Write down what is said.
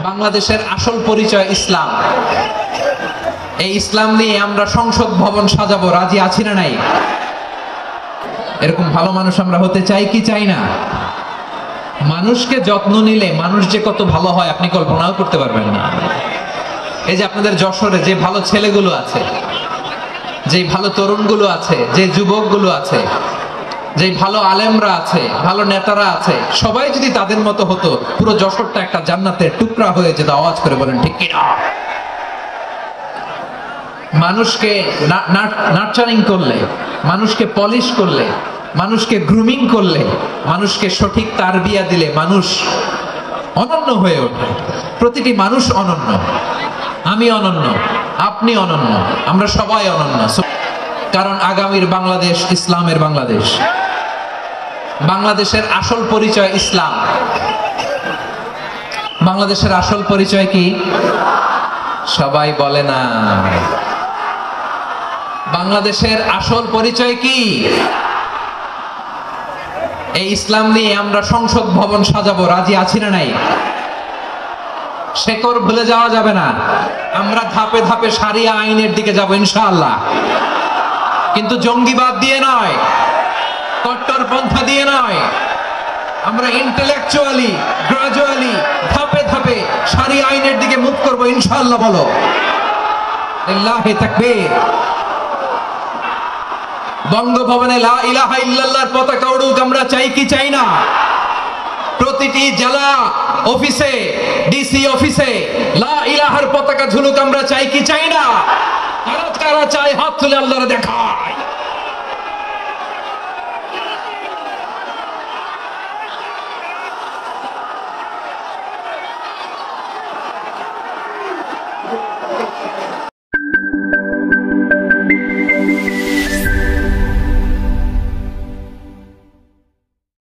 বাংলাদেশের আসল পরিচয় ইসলাম। এই ইসলাম নিয়ে আমরা সংসদ ভবন সাজাবো, রাজি আছি না নাই? এরকম ভালো মানুষ আমরা হতে চাই কি চাই না? মানুষকে যত্ন নিলে মানুষ যে কত ভালো হয় আপনি কল্পনাও করতে পারবেন না। এই যে আপনাদের যশোরে যে ভালো ছেলেগুলো আছে, যে ভালো তরুণগুলো আছে, যে যুবকগুলো আছে, যে ভালো আলেমরা আছে, ভালো নেতারা আছে, সবাই যদি তাদের মতো হতো, পুরো যশোরটা একটা জান্নাতের টুকরা হয়ে যেত। আওয়াজ করে বলেন ঠিক কিনা? মানুষকে নার্চারিং করলে, মানুষকে পলিশ করলে, মানুষকে গ্রুমিং করলে, মানুষকে সঠিক তারবিয়া দিলে মানুষ অনন্য হয়ে ওঠে। প্রতিটি মানুষ অনন্য। আমি অনন্য, আপনি অনন্য, আমরা সবাই অনন্য। কারণ আগামীর বাংলাদেশ ইসলামের বাংলাদেশ। বাংলাদেশের আসল পরিচয় ইসলাম। বাংলাদেশের আসল পরিচয় কি? সবাই বলে না। বাংলাদেশের আসল পরিচয় কি? এই ইসলাম নিয়ে আমরা সংসদ ভবন সাজাবো, রাজি আছি না নাই? শেকড় ভুলে যাওয়া যাবে না। আমরা ধাপে ধাপে শারিয়া আইনের দিকে যাব ইনশাআল্লাহ, কিন্তু জঙ্গিবাদ দিয়ে নয়, কট্টরপন্থা দিয়ে নয়। আমরা ইন্টেলেকচুয়ালি, গ্রাজুয়ালি, ধাপে ধাপে শারিয়া আইনের দিকে মুভ করবো ইনশাআল্লাহ। বলো লিল্লাহি তাকবীর। বঙ্গভবনে লা ইলাহা ইল্লাল্লাহর পতাকা উড়ুক, আমরা চাই কি চাই না? প্রতিটি জেলা অফিসে, ডিসি অফিসে লা ইলাহার পতাকা ঝুলুক, আমরা চাই কি চাই না? কারা চাই হাত তুলে আল্লাহরে দেখায়।